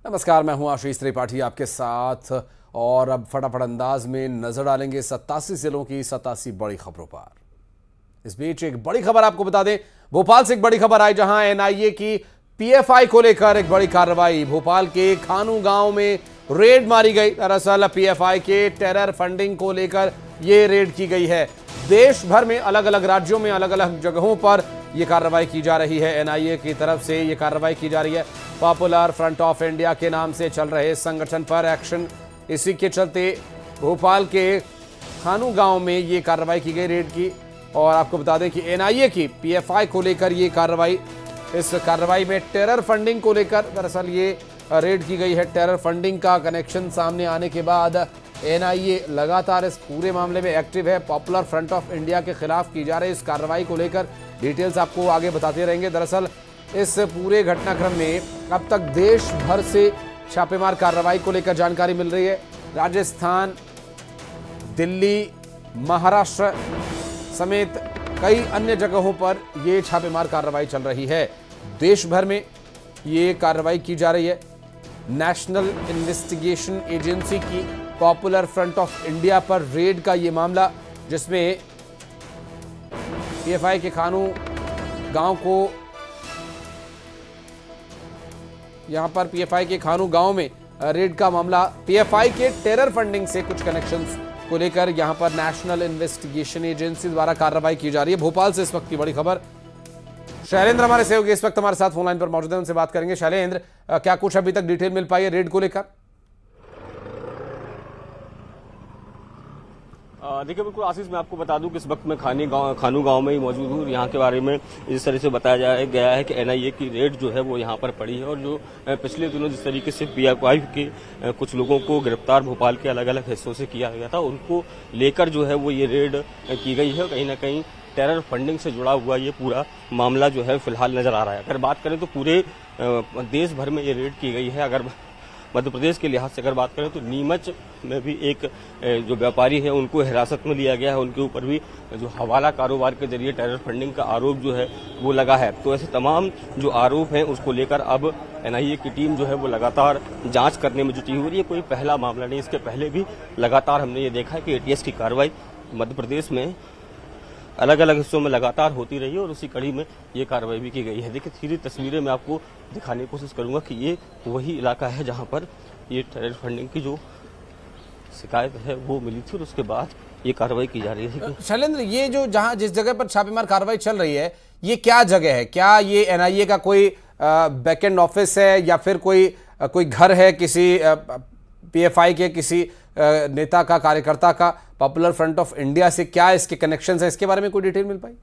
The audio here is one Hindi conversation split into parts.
नमस्कार, मैं हूं आशीष त्रिपाठी आपके साथ और अब फटाफट अंदाज में नजर डालेंगे 87 जिलों की 87 बड़ी खबरों पर। इस बीच एक बड़ी खबर आपको बता दें, भोपाल से एक बड़ी खबर आई जहां एनआईए की पीएफआई को लेकर एक बड़ी कार्रवाई। भोपाल के खानू गांव में रेड मारी गई। दरअसल पीएफआई के टेरर फंडिंग को लेकर यह रेड की गई है। देश भर में अलग अलग राज्यों में अलग अलग जगहों पर यह कार्रवाई की जा रही है। एनआईए की तरफ से यह कार्रवाई की जा रही है। पॉपुलर फ्रंट ऑफ इंडिया के नाम से चल रहे संगठन पर एक्शन। इसी के चलते भोपाल के खानू गांव में यह कार्रवाई की गई, रेड की। और आपको बता दें कि एनआईए की पीएफआई को लेकर यह कार्रवाई, इस कार्रवाई में टेरर फंडिंग को लेकर दरअसल ये रेड की गई है। टेरर फंडिंग का कनेक्शन सामने आने के बाद एनआईए लगातार इस पूरे मामले में एक्टिव है। पॉपुलर फ्रंट ऑफ इंडिया के खिलाफ की जा रही इस कार्रवाई को लेकर डिटेल्स आपको आगे बताते रहेंगे। दरअसल इस पूरे घटनाक्रम में अब तक देश भर से छापेमार कार्रवाई को लेकर जानकारी मिल रही है। राजस्थान, दिल्ली, महाराष्ट्र समेत कई अन्य जगहों पर यह छापेमार कार्रवाई चल रही है। देश भर में ये कार्रवाई की जा रही है। नेशनल इन्वेस्टिगेशन एजेंसी की पॉपुलर फ्रंट ऑफ इंडिया पर रेड का ये मामला, जिसमें पीएफआई के खानू गांव को, यहां पर पीएफआई के खानू गांव में रेड का मामला पीएफआई के टेरर फंडिंग से कुछ कनेक्शंस को लेकर यहां पर नेशनल इन्वेस्टिगेशन एजेंसी द्वारा कार्रवाई की जा रही है। भोपाल से इस वक्त की बड़ी खबर। शैलेंद्र हमारे सहयोगी इस वक्त हमारे साथ फोन लाइन पर मौजूद है, उनसे बात करेंगे। शैलेंद्र, क्या कुछ अभी तक डिटेल मिल पाई है रेड को लेकर? देखिए, बिल्कुल आशीष, मैं आपको बता दूं कि इस वक्त मैं खानू गांव में ही मौजूद हूं। यहाँ के बारे में इस तरह से बताया गया है कि एनआईए की रेड जो है वो यहाँ पर पड़ी है। और जो पिछले दिनों जिस तरीके से पीएफआई के कुछ लोगों को गिरफ्तार भोपाल के अलग अलग हिस्सों से किया गया था, उनको लेकर जो है वो ये रेड की गई है। कहीं ना कहीं टेरर फंडिंग से जुड़ा हुआ ये पूरा मामला जो है फिलहाल नजर आ रहा है। अगर बात करें तो पूरे देश भर में ये रेड की गई है। अगर मध्य प्रदेश के लिहाज से अगर बात करें तो नीमच में भी एक जो व्यापारी है उनको हिरासत में लिया गया है। उनके ऊपर भी जो हवाला कारोबार के जरिए टेरर फंडिंग का आरोप जो है वो लगा है। तो ऐसे तमाम जो आरोप हैं उसको लेकर अब एनआईए की टीम जो है वो लगातार जांच करने में जुटी हुई है। ये कोई पहला मामला नहीं, इसके पहले भी लगातार हमने ये देखा है कि एटीएस की कार्रवाई मध्य प्रदेश में अलग अलग हिस्सों में लगातार होती रही है और उसी कड़ी में ये कार्रवाई भी की गई है। देखिए, सीधी तस्वीरें मैं आपको दिखाने की कोशिश करूंगा कि ये वही इलाका है जहां पर ये टेरर फंडिंग की जो शिकायत है वो मिली थी और उसके बाद ये कार्रवाई की जा रही है। शैलेंद्र, ये जो जिस जगह पर छापेमार कार्रवाई चल रही है, ये क्या जगह है? क्या ये एनआईए का कोई बैकएंड ऑफिस है या फिर कोई घर है किसी पीएफआई के किसी नेता का, कार्यकर्ता का पॉपुलर फ्रंट ऑफ इंडिया से? क्या इसके कनेक्शंस है, इसके बारे में कोई डिटेल मिल पाई?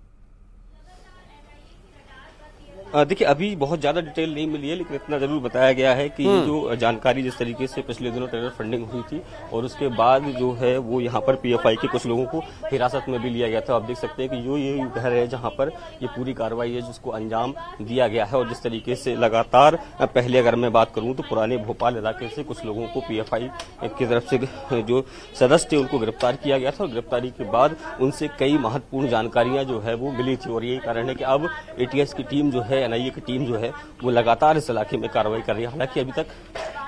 देखिए, अभी बहुत ज्यादा डिटेल नहीं मिली है, लेकिन इतना जरूर बताया गया है कि जो जानकारी जिस तरीके से पिछले दिनों टेरर फंडिंग हुई थी और उसके बाद जो है वो यहाँ पर पीएफआई के कुछ लोगों को हिरासत में भी लिया गया था। आप देख सकते हैं कि जो ये घर है जहाँ पर ये पूरी कार्रवाई है जिसको अंजाम दिया गया है। और जिस तरीके से लगातार पहले अगर मैं बात करूँ तो पुराने भोपाल इलाके से कुछ लोगों को पीएफआई की तरफ से जो सदस्य थे उनको गिरफ्तार किया गया था और गिरफ्तारी के बाद उनसे कई महत्वपूर्ण जानकारियां जो है वो मिली थी। और यही कारण है कि अब एटीएस की टीम जो है, एनआईए की टीम जो है वो लगातार इस इलाके में कार्रवाई कर रही है। हालांकि अभी तक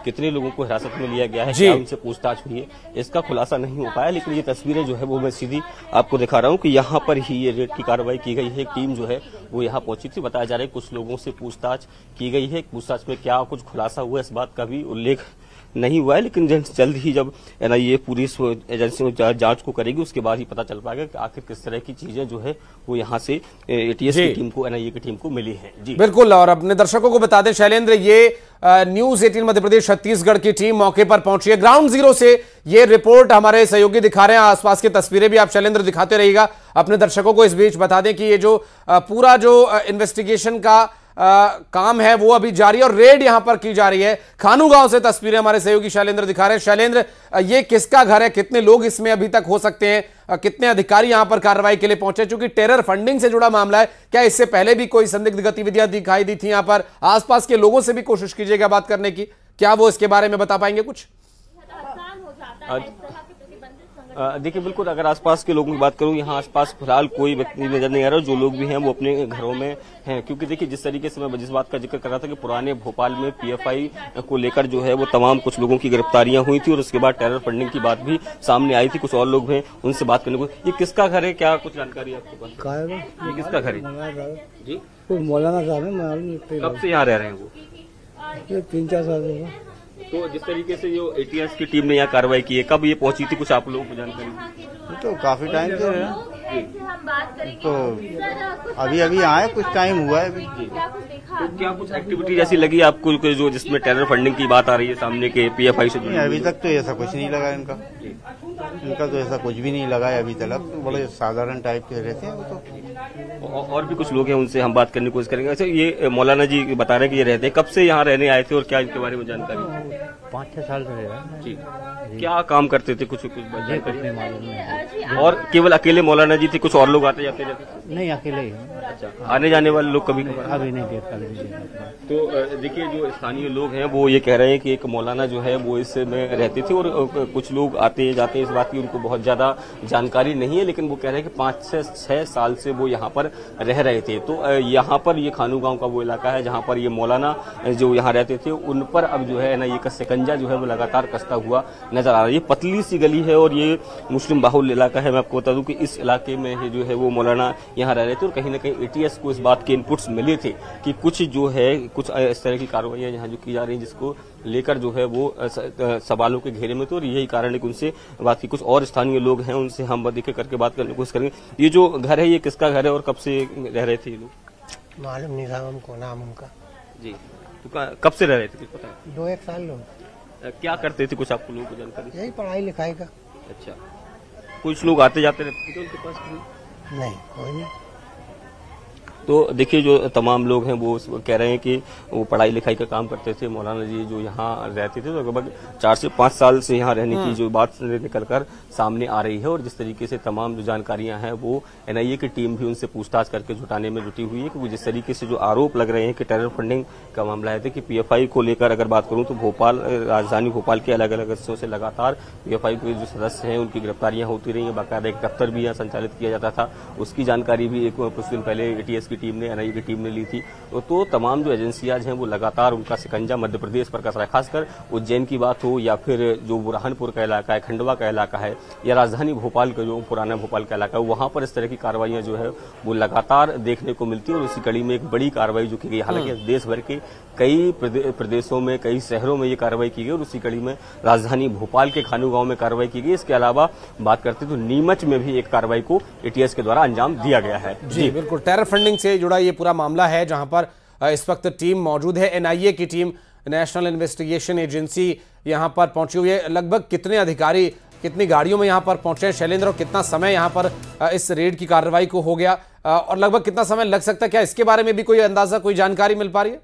कितने लोगों को हिरासत में लिया गया है, क्या उनसे पूछताछ हुई है, इसका खुलासा नहीं हो पाया। लेकिन ये तस्वीरें जो है वो मैं सीधी आपको दिखा रहा हूँ कि यहाँ पर ही ये रेड की कार्रवाई की गई है। एक टीम जो है वो यहाँ पहुंची थी। बताया जा रहा है कुछ लोगों से पूछताछ की गई है। पूछताछ में क्या कुछ खुलासा हुआ इस बात का भी उल्लेख नहीं हुआ है, लेकिन जल्द ही जब एनआईए पूरी एजेंसी में जांच को करेगी उसके बाद ही पता चल पाएगा कि आखिर किस तरह की चीजें जो है वो यहाँ से एटीएस की टीम को, एनआईए की टीम को मिली है। जी बिल्कुल। और अपने दर्शकों को बता दें शैलेंद्र, ये न्यूज 18 मध्य प्रदेश छत्तीसगढ़ की टीम मौके पर पहुंची है। ग्राउंड जीरो से ये रिपोर्ट हमारे सहयोगी दिखा रहे हैं। आसपास की तस्वीरें भी आप शैलेंद्र दिखाते रहिएगा अपने दर्शकों को। इस बीच बता दें कि ये जो पूरा जो इन्वेस्टिगेशन का काम है वो अभी जारी है और रेड यहां पर की जा रही है। खानू गांव से तस्वीरें हमारे सहयोगी शैलेंद्र दिखा रहे हैं। शैलेंद्र, ये किसका घर है? कितने लोग इसमें अभी तक हो सकते हैं? कितने अधिकारी यहां पर कार्रवाई के लिए पहुंचे? चूंकि टेरर फंडिंग से जुड़ा मामला है, क्या इससे पहले भी कोई संदिग्ध गतिविधियां दिखाई दी थी? यहां पर आसपास के लोगों से भी कोशिश कीजिएगा बात करने की, क्या वो इसके बारे में बता पाएंगे कुछ? देखिए बिल्कुल, अगर आसपास के लोगों की बात करूं, यहाँ आसपास फिलहाल कोई व्यक्ति नजर नहीं आ रहा। जो लोग भी हैं वो अपने घरों में हैं, क्योंकि देखिए जिस तरीके से मैं जिस बात का जिक्र कर रहा था कि पुराने भोपाल में पीएफआई को लेकर जो है वो तमाम कुछ लोगों की गिरफ्तारियां हुई थी और उसके बाद टेरर फंडिंग की बात भी सामने आई थी। कुछ और लोग हैं, उनसे बात करने को। ये किसका घर है, क्या कुछ जानकारी है आपके पास? ये किसका घर है जी? मौलाना साहब है। कब से यहाँ रह रहे हैं वो? ये 3-4 साल होगा। तो जिस तरीके से जो एटीएस की टीम ने यहाँ कार्रवाई की है, कब ये पहुंची थी, कुछ आप लोगों को जानकारी? तो काफी टाइम से है, तो अभी अभी आए, कुछ टाइम हुआ है अभी। तो क्या कुछ एक्टिविटी जैसी लगी आपको जो जिसमें टेरर फंडिंग की बात आ रही है सामने के पीएफआई से? अभी तक तो ऐसा कुछ नहीं लगा इनका तो ऐसा कुछ भी नहीं लगा है अभी तक। तो बड़े साधारण टाइप के रहते हैं वो तो। और भी कुछ लोग हैं, उनसे हम बात करने की कोशिश करेंगे। अच्छा, ये मौलाना जी बता रहे हैं कि ये रहते हैं, कब से यहाँ रहने आए थे और क्या इनके बारे में जानकारी? 5-6 साल से रह रहा है जी। क्या काम करते थे, कुछ जानकारी? नहीं मालूम। और केवल अकेले मौलाना जी थे, कुछ और लोग आते जाते रहते? नहीं, अकेले ही। अच्छा, आने जाने वाले लोग कभी? अभी नहीं देखा। तो देखिए जो स्थानीय लोग हैं वो ये कह रहे हैं कि एक मौलाना जो है वो इसमें रहते थे और कुछ लोग आते जाते, इस बात की उनको बहुत ज्यादा जानकारी नहीं है, लेकिन वो कह रहे हैं कि 5 से 6 साल से वो यहाँ पर रह रहे थे। तो यहाँ पर ये खानू गांव का वो इलाका है जहाँ पर ये मौलाना जो यहाँ रहते थे उन पर अब जो है ना ये शिकंजा जो है वो लगातार कसता हुआ नजर आ रहा है। ये पतली सी गली है और ये मुस्लिम बाहुल्य इलाका है। मैं आपको बता दूं कि इस इलाके में जो है वो मौलाना यहाँ रह रहे थे और कहीं ना कहीं एटीएस को इस बात के इनपुट्स मिले थे कि कुछ जो है कुछ इस तरह की कार्रवाइयां यहाँ जो की जा रही हैं जिसको लेकर जो है वो सवालों के घेरे में। तो यही कारण है कि उनसे बात की। कुछ और स्थानीय लोग हैं, उनसे हम देखिए करके बात करने की कोशिश करेंगे। ये जो घर है ये किसका घर है और कब से रह रहे थे ये लोग? मालूम नहीं था हमको नाम उनका जी। तो कब से रह रहे थे, कुछ पता है? 2-1 साल लोग। क्या करते थे, कुछ आपको लोगों को जानकारी? यही पढ़ाई लिखाई का। अच्छा, कुछ लोग आते जाते रहते थे उनके पास? नहीं, कोई नहीं। तो देखिए जो तमाम लोग हैं वो कह रहे हैं कि वो पढ़ाई लिखाई का काम करते थे। मौलाना जी जो यहाँ रहते थे तो लगभग 4 से 5 साल से यहाँ रहने की जो बात निकलकर सामने आ रही है और जिस तरीके से तमाम जो जानकारियां हैं वो एनआईए की टीम भी उनसे पूछताछ करके जुटाने में जुटी हुई है। क्योंकि जिस तरीके से जो आरोप लग रहे हैं कि टेरर फंडिंग का मामला है कि पीएफआई को लेकर अगर बात करूं तो भोपाल, राजधानी भोपाल के अलग अलग हिस्सों से लगातार पीएफआई के जो सदस्य हैं उनकी गिरफ्तारियां होती रही हैं। बाकायदा एक दफ्तर भी यहाँ संचालित किया जाता था, उसकी जानकारी भी कुछ दिन पहले एटीएस की टीम ने, एनआईए की टीम ने ली थी। तो तमाम जो एजेंसियां हैं वो लगातार उनका शिकंजा मध्य प्रदेश पर कस रहा है। खासकर उज्जैन की बात हो या फिर जो बुरहानपुर का इलाका है, खंडवा का इलाका है या राजधानी भोपाल का जो पुराना भोपाल का इलाका है, वहां पर इस तरह की कार्रवाइयां जो है वो लगातार देखने को मिलती है। और उसी कड़ी में एक बड़ी कार्रवाई जो की गई, हालांकि देश भर के कई प्रदेशों में, कई शहरों में ये कार्रवाई की गई और उसी कड़ी में राजधानी भोपाल के खानू गांव में कार्रवाई की गई। इसके अलावा बात करते तो नीमच में भी एक कार्रवाई को एटीएस के द्वारा अंजाम दिया गया है। जी बिल्कुल, टेरर फंडिंग से जुड़ा ये पूरा मामला है जहां पर इस वक्त टीम मौजूद है, एनआईए की टीम, नेशनल इन्वेस्टिगेशन एजेंसी यहां पर पहुंची हुई है। लगभग कितने अधिकारी, कितनी गाड़ियों में यहां पर पहुंचे हैं शैलेंद्र, और कितना समय यहां पर इस रेड की कार्रवाई को हो गया और लगभग कितना समय लग सकता है, क्या इसके बारे में भी कोई अंदाजा, कोई जानकारी मिल पा रही है?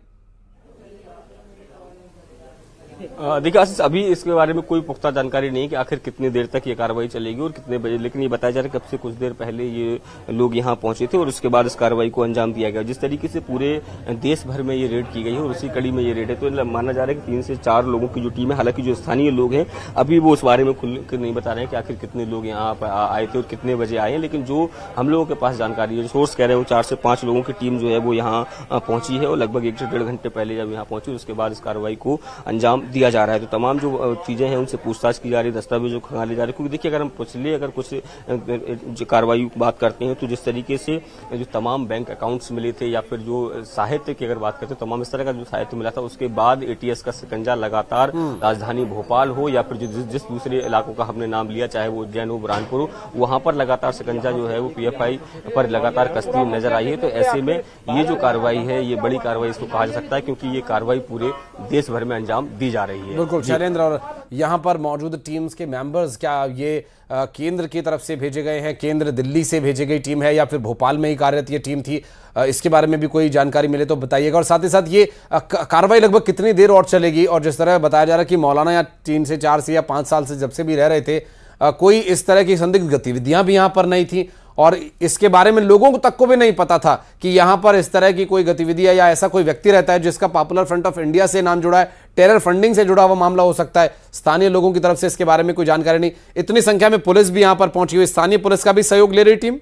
देखिए आशीष, अभी इसके बारे में कोई पुख्ता जानकारी नहीं कि आखिर कितनी देर तक ये कार्रवाई चलेगी और कितने बजे, लेकिन ये बताया जा रहा है कब से कुछ देर पहले ये लोग यहाँ पहुंचे थे और उसके बाद इस कार्रवाई को अंजाम दिया गया। जिस तरीके से पूरे देश भर में ये रेड की गई है और उसी कड़ी में ये रेड है, तो माना जा रहा है कि 3 से 4 लोगों की जो टीम है, हालांकि जो स्थानीय लोग हैं अभी वो उस बारे में खुलकर नहीं बता रहे हैं कि आखिर कितने लोग यहाँ पर आए थे और कितने बजे आए हैं। लेकिन जो हम लोगों के पास जानकारी है, सोर्स कह रहे हैं, 4 से 5 लोगों की टीम जो है वो यहाँ पहुंची है और लगभग 1 से 1.5 घंटे पहले जब यहाँ पहुंची उसके बाद इस कार्रवाई को अंजाम दिया जा रहा है। तो तमाम जो चीजें हैं उनसे पूछताछ की जा रही है, दस्तावेजों खंगाले जा रहे हैं। क्योंकि देखिए अगर हम पिछले कुछ कार्रवाई बात करते हैं तो जिस तरीके से जो तमाम बैंक अकाउंट्स मिले थे या फिर जो साहित्य की अगर बात करते हैं, तमाम इस तरह का जो साहित्य मिला था, उसके बाद एटीएस का शिकंजा लगातार राजधानी भोपाल हो या फिर जिस दूसरे इलाकों का हमने नाम लिया, चाहे वो उज्जैन हो, बुरहानपुर हो, वहां पर लगातार शिकंजा जो है वो पीएफआई पर लगातार कसती हुई नजर आई है। तो ऐसे में ये जो कार्रवाई है ये बड़ी कार्रवाई इसको कहा जा सकता है क्योंकि ये कार्रवाई पूरे देश भर में अंजाम दी जा रही है। बिल्कुल शैलेंद्र, और यहाँ पर मौजूद टीम्स के मेंबर्स क्या ये केंद्र की तरफ से भेजे गए हैं, केंद्र दिल्ली से भेजी गई टीम है या फिर भोपाल में ही कार्यरत ये टीम थी? इसके बारे में भी कोई जानकारी मिले तो बताइएगा। और साथ ही साथ ये कार्रवाई लगभग कितनी देर और चलेगी? और जिस तरह बताया जा रहा है कि मौलाना यहाँ 3 से 4 से या 5 साल से जब से भी रह रहे थे, कोई इस तरह की संदिग्ध गतिविधियां भी यहाँ पर नहीं थी और इसके बारे में लोगों को तक को भी नहीं पता था कि यहां पर इस तरह की कोई गतिविधि है या ऐसा कोई व्यक्ति रहता है जिसका पॉपुलर फ्रंट ऑफ इंडिया से नाम जुड़ा है, टेरर फंडिंग से जुड़ा हुआ मामला हो सकता है। स्थानीय लोगों की तरफ से इसके बारे में कोई जानकारी नहीं। इतनी संख्या में पुलिस भी यहां पर पहुंची हुई, स्थानीय पुलिस का भी सहयोग ले रही टीम।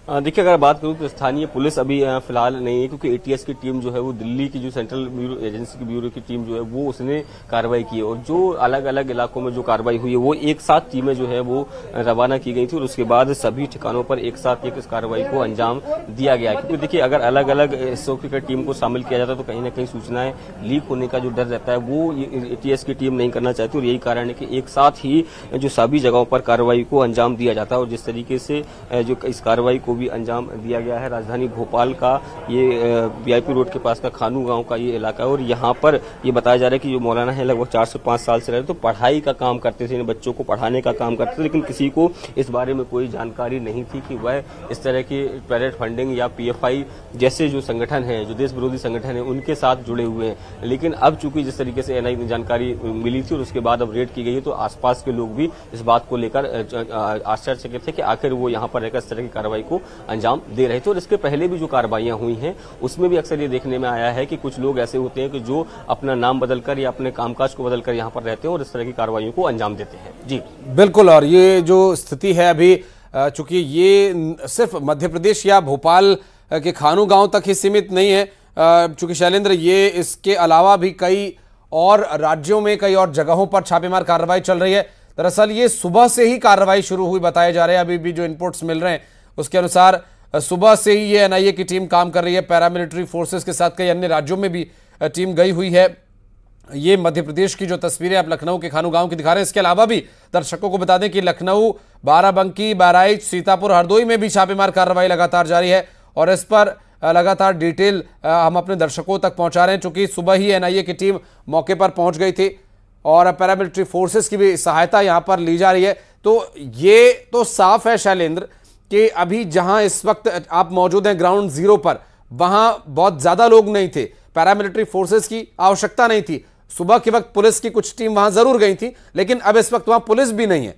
देखिए, अगर बात करूं तो स्थानीय पुलिस अभी फिलहाल नहीं है, क्योंकि एटीएस की टीम जो है वो दिल्ली की जो सेंट्रल ब्यूरो एजेंसी की ब्यूरो की टीम जो है वो उसने कार्रवाई की है, और जो अलग अलग इलाकों में जो कार्रवाई हुई है वो एक साथ टीमें जो है वो रवाना की गई थी, और उसके बाद सभी ठिकानों पर एक साथ इस कार्रवाई को अंजाम दिया गया। क्योंकि देखिए, अगर अलग अलग हिस्सों की टीम को शामिल किया जाता तो कहीं ना कहीं सूचनाएं लीक होने का जो डर रहता है वो एटीएस की टीम नहीं करना चाहती, और यही कारण है कि एक साथ ही जो सभी जगहों पर कार्रवाई को अंजाम दिया जाता है। और जिस तरीके से जो इस कार्रवाई को भी अंजाम दिया गया है, राजधानी भोपाल का ये वीआईपी रोड के पास का खानू गांव का ये इलाका है, और यहाँ पर ये बताया जा रहा है कि जो मौलाना है लगभग 4 से 5 साल से रहे, तो पढ़ाई का काम करते थे, बच्चों को पढ़ाने का काम करते थे, लेकिन किसी को इस बारे में कोई जानकारी नहीं थी कि वह इस तरह की टेरर फंडिंग या पीएफआई जैसे जो संगठन है, जो देश विरोधी संगठन है, उनके साथ जुड़े हुए हैं। लेकिन अब चूंकि जिस तरीके से एनआई ने जानकारी मिली थी और उसके बाद अब रेड की गई है, तो आसपास के लोग भी इस बात को लेकर आश्चर्यचकित थे कि आखिर वो यहाँ पर रहकर इस तरह की कार्रवाई को अंजाम दे रहे थे। और इसके पहले भी जो कार्रवाइयां हुई हैं उसमें भी अक्सर ये देखने में आया है कि कुछ लोग ऐसे होते हैं कि जो अपना नाम बदलकर या अपने कामकाज को बदलकर यहाँ पर रहते हैं और इस तरह की कार्रवाइयों को अंजाम देते हैं। जी बिल्कुल, और ये जो स्थिति है अभी, चूंकि ये सिर्फ मध्य प्रदेश या भोपाल के खानू गांव तक ही सीमित नहीं है, चूंकि शैलेंद्र ये इसके अलावा भी कई और राज्यों में कई और जगहों पर छापेमार कार्रवाई चल रही है। दरअसल ये सुबह से ही कार्रवाई शुरू हुई बताए जा रहे हैं, अभी भी जो इनपुट्स मिल रहे हैं उसके अनुसार सुबह से ही ये एनआईए की टीम काम कर रही है। पैरामिलिट्री फोर्सेस के साथ कई अन्य राज्यों में भी टीम गई हुई है। ये मध्य प्रदेश की जो तस्वीरें आप लखनऊ के खानू गांव की दिखा रहे हैं, इसके अलावा भी दर्शकों को बता दें कि लखनऊ, बाराबंकी, बहराइच, सीतापुर, हरदोई में भी छापेमार कार्रवाई लगातार जारी है, और इस पर लगातार डिटेल हम अपने दर्शकों तक पहुंचा रहे हैं। चूंकि सुबह ही एनआईए की टीम मौके पर पहुंच गई थी और पैरामिलिट्री फोर्सेस की भी सहायता यहां पर ली जा रही है। तो ये तो साफ है शैलेंद्र कि अभी जहां इस वक्त आप मौजूद हैं ग्राउंड जीरो पर, वहां बहुत ज्यादा लोग नहीं थे, पैरामिलिट्री फोर्सेस की आवश्यकता नहीं थी। सुबह के वक्त पुलिस की कुछ टीम वहां जरूर गई थी, लेकिन अब इस वक्त वहां पुलिस भी नहीं है।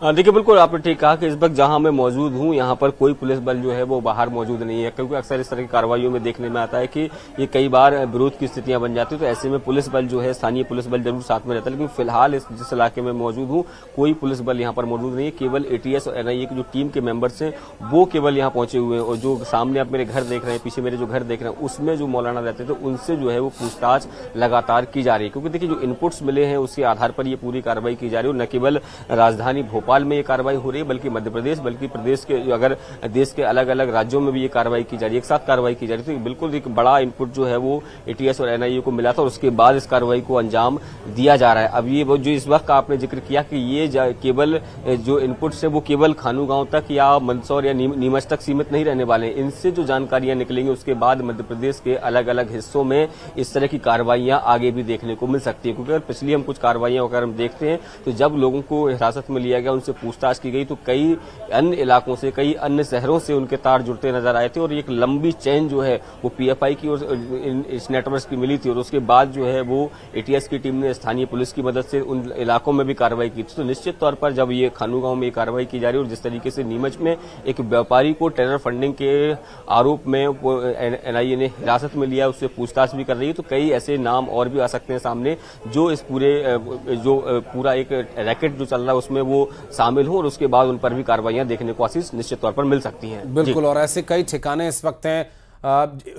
देखिए, बिल्कुल आपने ठीक कहा कि इस वक्त जहां मैं मौजूद हूं यहाँ पर कोई पुलिस बल जो है वो बाहर मौजूद नहीं है, क्योंकि अक्सर इस तरह की कार्रवाइयों में देखने में आता है कि ये कई बार विरोध की स्थितियां बन जाती है, तो ऐसे में पुलिस बल जो है, स्थानीय पुलिस बल जरूर साथ में रहता है। लेकिन फिलहाल जिस इलाके में मौजूद हूँ कोई पुलिस बल यहाँ पर मौजूद नहीं है, केवल एटीएस और एनआईए की जो टीम के मेंबर्स हैं वो केवल यहाँ पहुंचे हुए हैं। और जो सामने आप मेरे घर देख रहे हैं, पीछे मेरे जो घर देख रहे हैं, उसमें जो मौलाना रहते थे उनसे जो है वो पूछताछ लगातार की जा रही है, क्योंकि देखिए जो इनपुट्स मिले हैं उसके आधार पर ये पूरी कार्रवाई की जा रही है। और न केवल राजधानी भोपाल में ये कार्रवाई हो रही है, बल्कि मध्य प्रदेश, बल्कि प्रदेश के अगर देश के अलग अलग राज्यों में भी ये कार्रवाई की जा रही है, एक साथ कार्रवाई की जा रही है। तो बिल्कुल एक बड़ा इनपुट जो है वो एटीएस और एनआईए को मिला था, और उसके बाद इस कार्रवाई को अंजाम दिया जा रहा है। अब ये जो इस वक्त का आपने जिक्र किया कि ये केवल जो इनपुट्स है वो केवल खानू गांव तक या मंदसौर या नीमच तक सीमित नहीं रहने वाले हैं। इनसे जो जानकारियां निकलेंगी उसके बाद मध्य प्रदेश के अलग अलग हिस्सों में इस तरह की कार्रवाइयां आगे भी देखने को मिल सकती है। क्योंकि अगर पिछली हम कुछ कार्रवाइयां अगर हम देखते हैं तो जब लोगों को हिरासत में लिया गया, उनसे पूछताछ की गई, तो कई अन्य इलाकों से, कई अन्य शहरों से उनके तार जुड़ते नजर आए थे, और एक लंबी चेन जो है वो पीएफआई की और इस नेटवर्क की मिली थी। और उसके बाद जो है वो एटीएस की टीम ने स्थानीय पुलिस की मदद से उन इलाकों में भी कार्रवाई की थी। तो निश्चित तौर पर जब ये खानू गांव में कार्रवाई की जा रही है, और जिस तरीके से नीमच में एक व्यापारी को टेरर फंडिंग के आरोप में एनआईए ने हिरासत में लिया, उससे पूछताछ भी कर रही है, तो कई ऐसे नाम और भी आ सकते हैं सामने जो इस पूरा एक रैकेट जो चल रहा है उसमें वो शामिल हो, और उसके बाद उन पर भी कार्रवाइयां देखने को आशीष निश्चित तौर पर मिल सकती हैं। बिल्कुल, और ऐसे कई ठिकाने इस वक्त हैं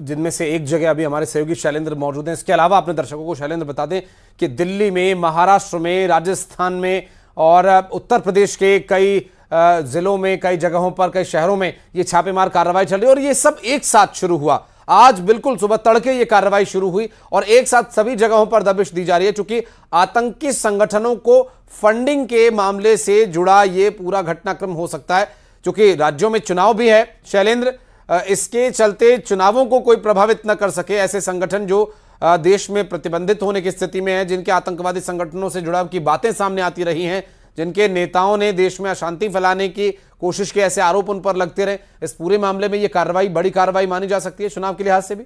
जिनमें से एक जगह अभी हमारे सहयोगी शैलेंद्र मौजूद हैं। इसके अलावा अपने दर्शकों को शैलेंद्र बता दें कि दिल्ली में, महाराष्ट्र में, राजस्थान में और उत्तर प्रदेश के कई जिलों में, कई जगहों पर, कई शहरों में ये छापेमार कार्रवाई चल रही है, और ये सब एक साथ शुरू हुआ। आज बिल्कुल सुबह तड़के ये कार्रवाई शुरू हुई और एक साथ सभी जगहों पर दबिश दी जा रही है, क्योंकि आतंकी संगठनों को फंडिंग के मामले से जुड़ा ये पूरा घटनाक्रम हो सकता है। क्योंकि राज्यों में चुनाव भी है शैलेंद्र, इसके चलते चुनावों को कोई प्रभावित न कर सके, ऐसे संगठन जो देश में प्रतिबंधित होने की स्थिति में है, जिनके आतंकवादी संगठनों से जुड़ाव की बातें सामने आती रही हैं, जिनके नेताओं ने देश में अशांति फैलाने की कोशिश की, ऐसे आरोप उन पर लगते रहे, इस पूरे मामले में यह कार्रवाई बड़ी कार्रवाई मानी जा सकती है चुनाव के लिहाज से भी।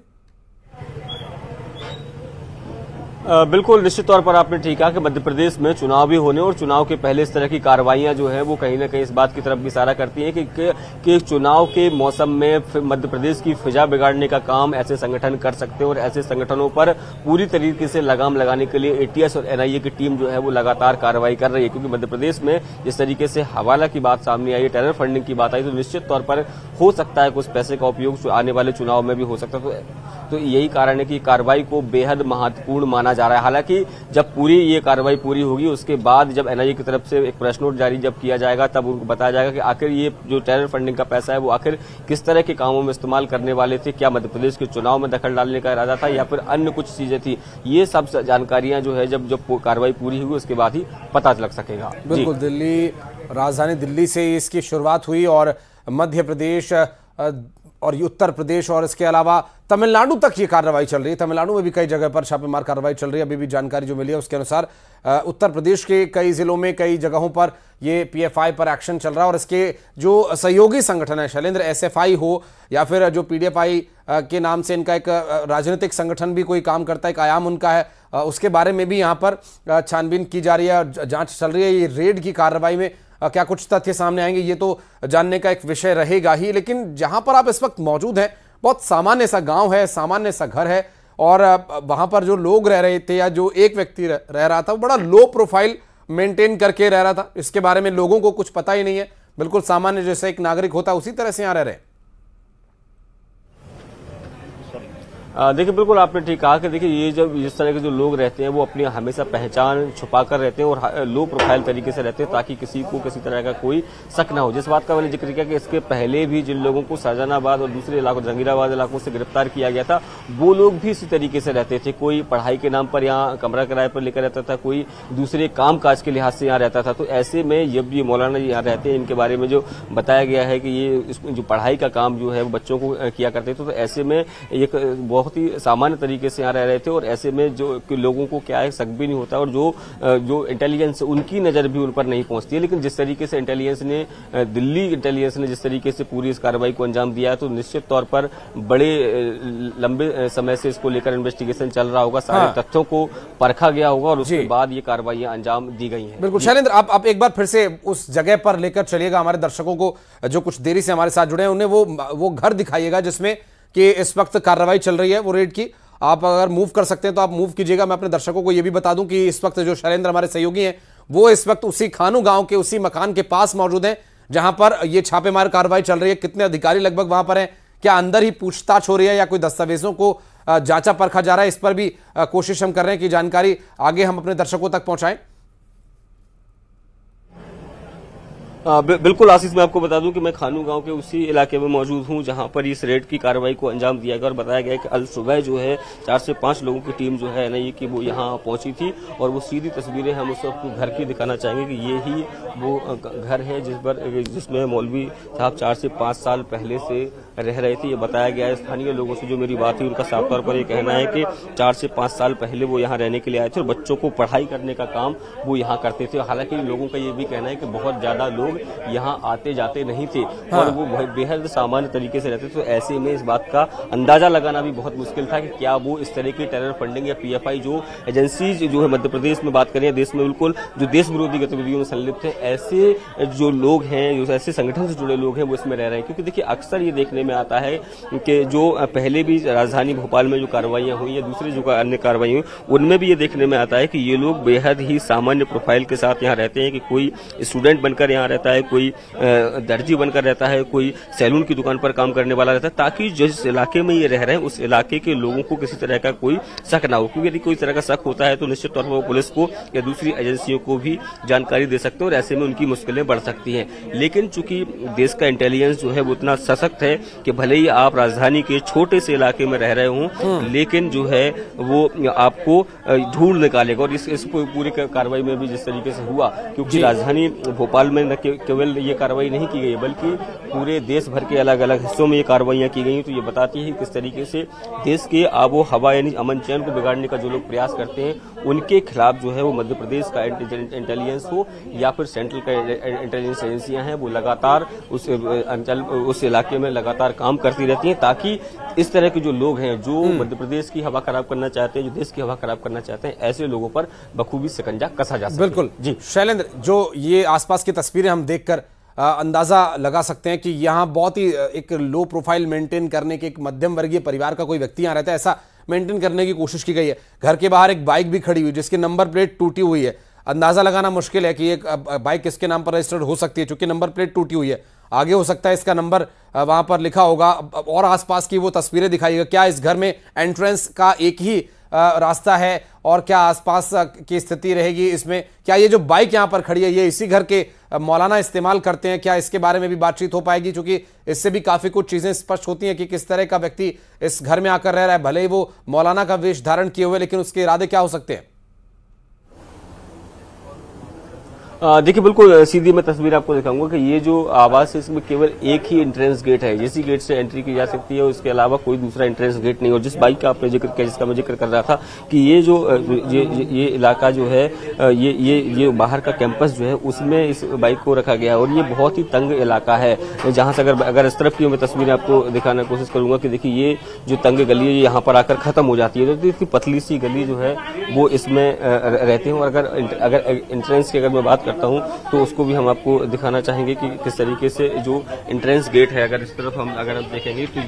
बिल्कुल, निश्चित तौर पर आपने ठीक कहा कि मध्य प्रदेश में चुनाव भी होने और चुनाव के पहले इस तरह की कार्रवाइयां जो है वो कहीं न कहीं इस बात की तरफ भी इशारा करती हैं कि चुनाव के मौसम में मध्य प्रदेश की फिजा बिगाड़ने का काम ऐसे संगठन कर सकते हैं और ऐसे संगठनों पर पूरी तरीके से लगाम लगाने के लिए एटीएस और एनआईए की टीम जो है वो लगातार कार्रवाई कर रही है। क्योंकि मध्य प्रदेश में जिस तरीके से हवाला की बात सामने आई है, टेरर फंडिंग की बात आई, तो निश्चित तौर पर हो सकता है कि उस पैसे का उपयोग आने वाले चुनाव में भी हो सकता है। तो यही कारण है कि कार्रवाई को बेहद महत्वपूर्ण माना जा रहा है। हालांकि जब पूरी ये कार्रवाई पूरी होगी उसके बाद जब एनआईए की तरफ से एक प्रेस नोट जारी जब किया जाएगा तब उनको बताया जाएगा कि आखिर ये जो टेरर फंडिंग का पैसा है वो आखिर किस तरह के कामों में इस्तेमाल करने वाले थे, क्या मध्य प्रदेश के चुनाव में दखल डालने का इरादा था या फिर अन्य कुछ चीजें थी। ये सब जानकारियां जो है जब कार्रवाई पूरी होगी उसके बाद ही पता लग सकेगा। बिल्कुल, दिल्ली, राजधानी दिल्ली से इसकी शुरुआत हुई और मध्य प्रदेश और उत्तर प्रदेश और इसके अलावा तमिलनाडु तक ये कार्रवाई चल रही है। तमिलनाडु में भी कई जगह पर छापेमार कार्रवाई चल रही है। अभी भी जानकारी जो मिली है उसके अनुसार उत्तर प्रदेश के कई जिलों में कई जगहों पर ये पीएफआई पर एक्शन चल रहा है और इसके जो सहयोगी संगठन है शैलेंद्र, एसएफआई हो या फिर जो पीडीएफआई के नाम से इनका एक राजनीतिक संगठन भी कोई काम करता है, एक आयाम उनका है, उसके बारे में भी यहाँ पर छानबीन की जा रही है, जाँच चल रही है। ये रेड की कार्रवाई में क्या कुछ तथ्य सामने आएंगे ये तो जानने का एक विषय रहेगा ही। लेकिन जहां पर आप इस वक्त मौजूद हैं बहुत सामान्य सा गांव है, सामान्य सा घर है और वहां पर जो लोग रह रहे थे या जो एक व्यक्ति रह रहा था वो बड़ा लो प्रोफाइल मेंटेन करके रह रहा था। इसके बारे में लोगों को कुछ पता ही नहीं है, बिल्कुल सामान्य जैसे एक नागरिक होता है उसी तरह से यहां रह रहे हैं। देखिए, बिल्कुल आपने ठीक कहा कि देखिए ये जब इस तरह के जो लोग रहते हैं वो अपनी हमेशा पहचान छुपा कर रहते हैं और लो प्रोफाइल तरीके से रहते हैं ताकि किसी को किसी तरह का कोई शक ना हो। जिस बात का मैंने जिक्र किया कि इसके पहले भी जिन लोगों को शाहजहानाबाद और दूसरे इलाकों जहांगीराबाद इलाकों से गिरफ्तार किया गया था वो लोग भी इसी तरीके से रहते थे। कोई पढ़ाई के नाम पर यहाँ कमरा किराए पर लेकर रहता था, कोई दूसरे काम काज के लिहाज से यहाँ रहता था। तो ऐसे में जब ये मौलाना यहाँ रहते हैं, इनके बारे में जो बताया गया है कि ये जो पढ़ाई का काम जो है वो बच्चों को किया करते थे, तो ऐसे में एक बहुत ही सामान्य तरीके से यहाँ रह रहे थे और ऐसे में जो लोगों को क्या है शक भी नहीं होता और जो इंटेलिजेंस उनकी नजर भी उन पर नहीं पहुंचती है। लेकिन जिस तरीके से दिल्ली इंटेलिजेंस ने जिस तरीके से पूरी इस कार्रवाई को अंजाम दिया है तो निश्चित तौर पर बड़े लंबे समय से इसको लेकर इन्वेस्टिगेशन चल रहा होगा, सारे तथ्यों को परखा गया होगा और उसके बाद ये कार्रवाइयां अंजाम दी गई हैं। बिल्कुल शैलेंद्र, आप एक बार फिर से उस जगह पर लेकर चलिएगा हमारे दर्शकों को जो कुछ देरी से हमारे साथ जुड़े हैं, उन्हें वो घर दिखाइएगा जिसमें कि इस वक्त कार्रवाई चल रही है वो रेड की। आप अगर मूव कर सकते हैं तो आप मूव कीजिएगा। मैं अपने दर्शकों को यह भी बता दूं कि इस वक्त जो शैलेंद्र हमारे सहयोगी हैं वो इस वक्त उसी खानू गांव के उसी मकान के पास मौजूद हैं जहां पर ये छापेमार कार्रवाई चल रही है। कितने अधिकारी लगभग वहां पर हैं, क्या अंदर ही पूछताछ हो रही है या कोई दस्तावेजों को जांचा परखा जा रहा है, इस पर भी कोशिश हम कर रहे हैं कि जानकारी आगे हम अपने दर्शकों तक पहुंचाएं। बिल्कुल आशीष, मैं आपको बता दूं कि मैं खानू गांव के उसी इलाके में मौजूद हूं जहां पर इस रेड की कार्रवाई को अंजाम दिया गया और बताया गया कि कल सुबह जो है 4 से 5 लोगों की टीम जो है एनआईए की वो यहां पहुंची थी और वो सीधी तस्वीरें हम उस घर की दिखाना चाहेंगे कि ये ही वो घर है जिसमें मौलवी साहब 4 से 5 साल पहले से रह रहे थे। ये बताया गया है स्थानीय लोगों से जो मेरी बात हुई उनका साफ तौर पर ये कहना है कि 4 से 5 साल पहले वो यहाँ रहने के लिए आए थे और बच्चों को पढ़ाई करने का काम वो यहाँ करते थे। हालांकि लोगों का ये भी कहना है कि बहुत ज्यादा लोग यहाँ आते जाते नहीं थे और वो बेहद सामान्य तरीके से रहते थे। तो ऐसे में इस बात का अंदाजा लगाना भी बहुत मुश्किल था कि क्या वो इस तरह की टेरर फंडिंग या पीएफआई जो एजेंसी जो है मध्य प्रदेश में बात करें, देश में बिल्कुल जो देश विरोधी गतिविधियों में संलिप्त है, ऐसे जो लोग हैं, जो ऐसे संगठन से जुड़े लोग हैं वो इसमें रह रहे हैं। क्योंकि देखिए अक्सर ये देखने में आता है कि जो पहले भी राजधानी भोपाल में जो कार्रवाइयां हुई या दूसरे जो अन्य कार्रवाई हुई उनमें भी ये देखने में आता है कि ये लोग बेहद ही सामान्य प्रोफाइल के साथ यहाँ रहते हैं कि कोई स्टूडेंट बनकर यहाँ रहता है, कोई दर्जी बनकर रहता है, कोई सैलून की दुकान पर काम करने वाला रहता है, ताकि जिस इलाके में ये रह रहे हैं उस इलाके के लोगों को किसी तरह का कोई शक ना हो। क्योंकि यदि कोई तरह का शक होता है तो निश्चित तौर पर वो पुलिस को या दूसरी एजेंसियों को भी जानकारी दे सकते हैं और ऐसे में उनकी मुश्किलें बढ़ सकती हैं। लेकिन चूंकि देश का इंटेलिजेंस जो है वो इतना सशक्त है कि भले ही आप राजधानी के छोटे से इलाके में रह रहे हों लेकिन जो है वो आपको ढूंढ निकालेगा। और इस पूरी कार्रवाई में भी जिस तरीके से हुआ, क्योंकि राजधानी भोपाल में न केवल ये कार्रवाई नहीं की गई बल्कि पूरे देश भर के अलग अलग हिस्सों में ये कार्रवाइयां की गई, तो ये बताती है किस तरीके से देश के आबो हवा यानी अमन चैन को बिगाड़ने का जो लोग प्रयास करते हैं उनके खिलाफ जो है वो मध्य प्रदेश का इंटेलिजेंस हो या फिर सेंट्रल का इंटेलिजेंस एजेंसियां हैं वो लगातार उस इलाके में लगातार काम करती रहती हैं, ताकि इस तरह के जो लोग हैं जो मध्य प्रदेश की हवा खराब करना चाहते हैं, जो देश की हवा खराब करना चाहते हैं, ऐसे लोगों पर बखूबी शिकंजा कसा जा सके। बिल्कुल जी शैलेंद्र, जो ये आसपास की तस्वीरें हम देखकर अंदाजा लगा सकते हैं कि यहाँ बहुत ही एक लो प्रोफाइल मेंटेन करने के, एक मध्यम वर्गीय परिवार का कोई व्यक्ति यहाँ रहता है, ऐसा मेंटेन करने की कोशिश की गई है। घर के बाहर एक बाइक भी खड़ी हुई जिसकी नंबर प्लेट टूटी हुई है। अंदाजा लगाना मुश्किल है कि एक बाइक किसके नाम पर रजिस्टर्ड हो सकती है, क्योंकि नंबर प्लेट टूटी हुई है। आगे हो सकता है इसका नंबर वहां पर लिखा होगा, और आसपास की वो तस्वीरें दिखाइएगा। क्या इस घर में एंट्रेंस का एक ही रास्ता है और क्या आसपास की स्थिति रहेगी इसमें? क्या ये जो बाइक यहाँ पर खड़ी है ये इसी घर के मौलाना इस्तेमाल करते हैं? क्या इसके बारे में भी बातचीत हो पाएगी, क्योंकि इससे भी काफी कुछ चीजें स्पष्ट होती हैं कि किस तरह का व्यक्ति इस घर में आकर रह रहा है। भले ही वो मौलाना का वेश धारण किए हुए, लेकिन उसके इरादे क्या हो सकते हैं? देखिए बिल्कुल सीधी मैं तस्वीर आपको दिखाऊंगा कि ये जो आवास है इसमें केवल एक ही एंट्रेंस गेट है, इसी गेट से एंट्री की जा सकती है, उसके अलावा कोई दूसरा एंट्रेंस गेट नहीं। और जिस बाइक का आपने जिक्र किया, जिसका मैं जिक्र कर रहा था कि ये जो ये इलाका जो है, ये बाहर का कैंपस जो है उसमें इस बाइक को रखा गया है। और ये बहुत ही तंग इलाका है, जहां से अगर इस तरफ की मैं तस्वीरें आपको दिखाने की कोशिश करूंगा कि देखिए ये जो तंग गली है यहाँ पर आकर खत्म हो जाती है। तो इतनी पतली सी गली जो है वो इसमें रहते हैं। और अगर एंट्रेंस की अगर मैं बात करता हूं तो उसको भी हम आपको दिखाना चाहेंगे कि किस तरीके से जो एंट्रेंस गेट है, अगर इस तरफ हम देखेंगे तो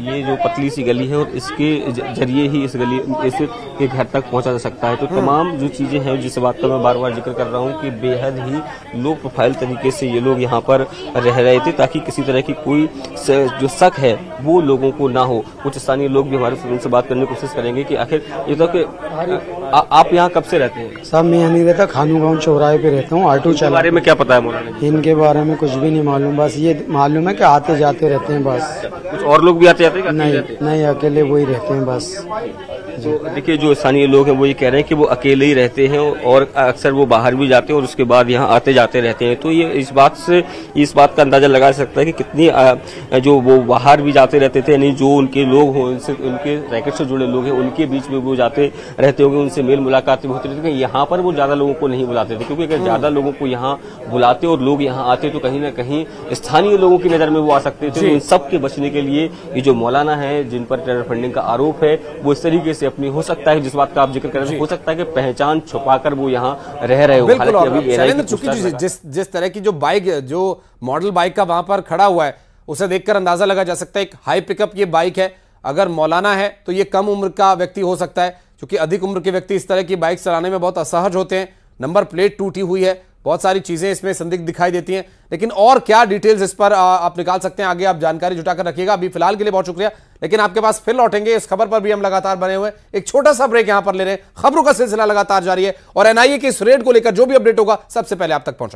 ये जो पतली सी गली है और इसके जरिए ही इस के घर तक पहुंचा जा सकता है। तो तमाम जो चीजें हैं, जिस बात का मैं बार बार जिक्र कर रहा हूं कि बेहद ही लो प्रोफाइल तरीके से ये लोग यहाँ पर रह रहे थे, ताकि किसी तरह की कोई जो शक है वो लोगों को ना हो। कुछ स्थानीय लोग भी हमारे उनसे बात करने की कोशिश करेंगे कि आखिर ये तो कि आप यहाँ कब से रहते हैं? साहब मैं यहाँ नहीं रहता, खानू गाँव चौराहे पे रहता हूँ। ऑटो के बारे में क्या पता है मौलाना? इनके बारे में कुछ भी नहीं मालूम, बस ये मालूम है कि आते जाते रहते हैं बस। कुछ और लोग भी आते जाते हैं? नहीं अकेले वही रहते हैं बस। तो देखिए जो स्थानीय लोग हैं वो ये कह रहे हैं कि वो अकेले ही रहते हैं और अक्सर वो बाहर भी जाते हैं और उसके बाद यहाँ आते जाते रहते हैं। तो ये इस बात का अंदाजा लगा सकता है कि कितनी जो वो बाहर भी जाते रहते थे, यानी जो उनके लोग हों, उनके रैकेट से जुड़े लोग हैं, उनके बीच में वो जाते रहते होंगे, उनसे मेल मुलाकात भी होती रहती थी। यहाँ पर वो ज्यादा लोगों को नहीं बुलाते थे, क्योंकि अगर ज्यादा लोगों को यहाँ बुलाते और लोग यहाँ आते तो कहीं ना कहीं स्थानीय लोगों की नजर में वो आ सकते थे। इन सब के बचने के लिए ये जो मौलाना है, जिन पर टेरर फंडिंग का आरोप है, वो इस तरीके से अपनी, हो सकता है जिस बात का आप जिक्र कर रहे हैं, हो सकता है कि पहचान छुपाकर वो यहाँ रह रहे हो। जिस तरह की जो बाइक, जो मॉडल बाइक का वहां पर खड़ा हुआ है, उसे देखकर अंदाजा लगा जा सकता है एक हाई पिकअप ये बाइक है। अगर मौलाना है तो ये कम उम्र का व्यक्ति हो सकता है, क्योंकि अधिक उम्र के व्यक्ति इस तरह की बाइक चलाने में बहुत असहज होते हैं। नंबर प्लेट टूटी हुई है, बहुत सारी चीजें इसमें संदिग्ध दिखाई देती हैं, लेकिन और क्या डिटेल्स इस पर आप निकाल सकते हैं, आगे आप जानकारी जुटाकर रखिएगा। अभी फिलहाल के लिए बहुत शुक्रिया, लेकिन आपके पास फिर लौटेंगे। इस खबर पर भी हम लगातार बने हुए, एक छोटा सा ब्रेक यहां पर ले रहे हैं। खबरों का सिलसिला लगातार जारी है और एनआईए की इस रेड को लेकर जो भी अपडेट होगा सबसे पहले आप तक पहुंचाएंगे।